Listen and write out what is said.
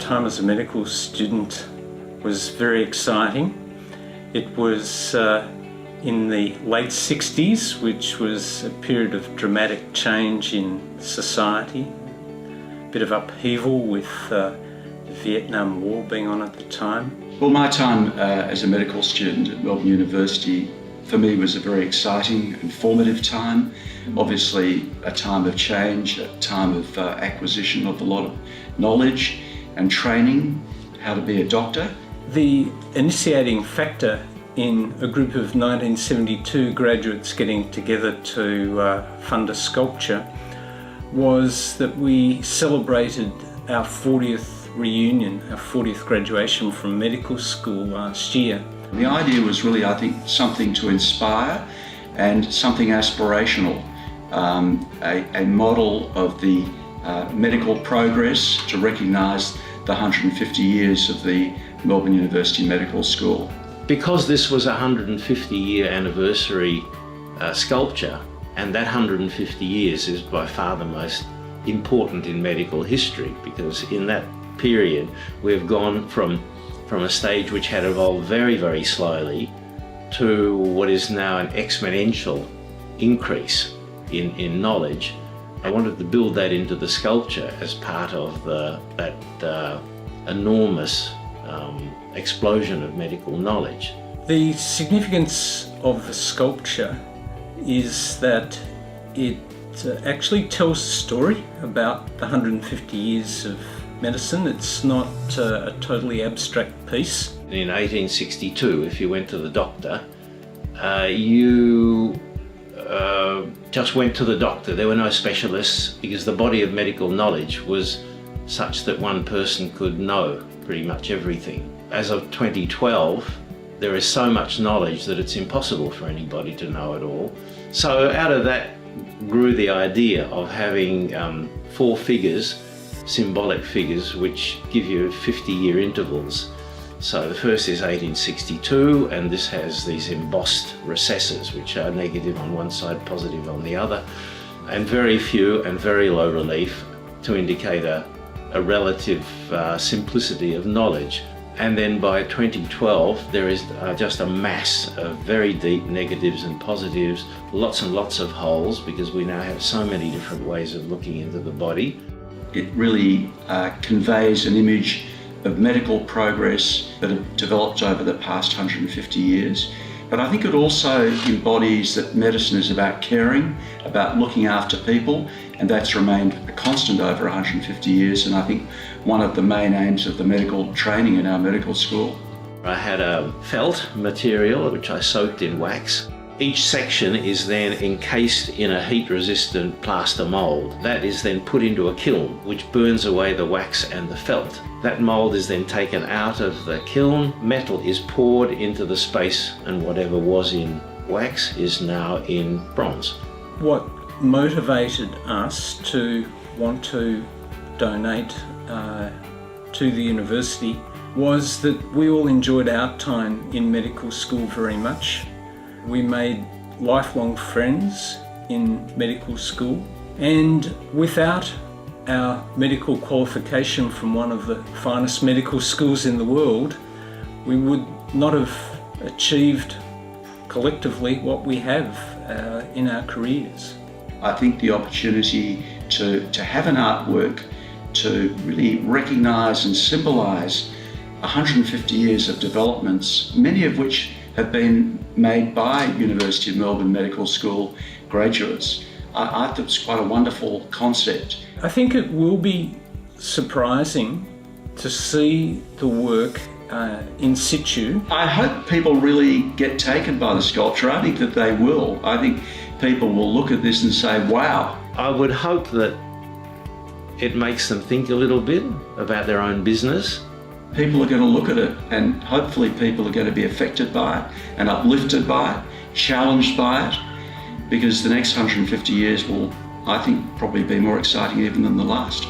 time as a medical student was very exciting. It was in the late 60s, which was a period of dramatic change in society, a bit of upheaval with the Vietnam War being on at the time. Well, my time as a medical student at Melbourne University for me was a very exciting and formative time. Obviously a time of change, a time of acquisition of a lot of knowledge and training, how to be a doctor. The initiating factor in a group of 1972 graduates getting together to fund a sculpture was that we celebrated our 40th reunion, our 40th graduation from medical school last year. The idea was really, I think, something to inspire and something aspirational, a model of the medical progress to recognise the 150 years of the Melbourne University Medical School. Because this was a 150-year anniversary sculpture, and that 150 years is by far the most important in medical history, because in that period we've gone from a stage which had evolved very, very slowly to what is now an exponential increase in knowledge. I wanted to build that into the sculpture as part of that enormous explosion of medical knowledge. The significance of the sculpture is that it actually tells a story about the 150 years of medicine. It's not a totally abstract piece. In 1862, if you went to the doctor, you just went to the doctor. There were no specialists because the body of medical knowledge was such that one person could know pretty much everything. As of 2012, there is so much knowledge that it's impossible for anybody to know it all. So out of that grew the idea of having 4 figures, symbolic figures, which give you 50-year intervals. So the first is 1862, and this has these embossed recesses, which are negative on one side, positive on the other, and very few and very low relief to indicate a relative simplicity of knowledge. And then by 2012, there is just a mass of very deep negatives and positives, lots and lots of holes, because we now have so many different ways of looking into the body. It really conveys an image of medical progress that have developed over the past 150 years. But I think it also embodies that medicine is about caring, about looking after people, and that's remained a constant over 150 years, and I think one of the main aims of the medical training in our medical school. I had a felt material which I soaked in wax. Each section is then encased in a heat-resistant plaster mould. That is then put into a kiln, which burns away the wax and the felt. That mould is then taken out of the kiln, metal is poured into the space, and whatever was in wax is now in bronze. What motivated us to want to donate to the university was that we all enjoyed our time in medical school very much. We made lifelong friends in medical school, and without our medical qualification from one of the finest medical schools in the world, we would not have achieved collectively what we have in our careers. I think the opportunity to have an artwork to really recognise and symbolise 150 years of developments, many of which have been made by University of Melbourne Medical School graduates. I thought it's quite a wonderful concept. I think it will be surprising to see the work in situ. I hope people really get taken by the sculpture. I think that they will. I think people will look at this and say, wow. I would hope that it makes them think a little bit about their own business. People are going to look at it, and hopefully people are going to be affected by it and uplifted by it, challenged by it, because the next 150 years will, I think, probably be more exciting even than the last.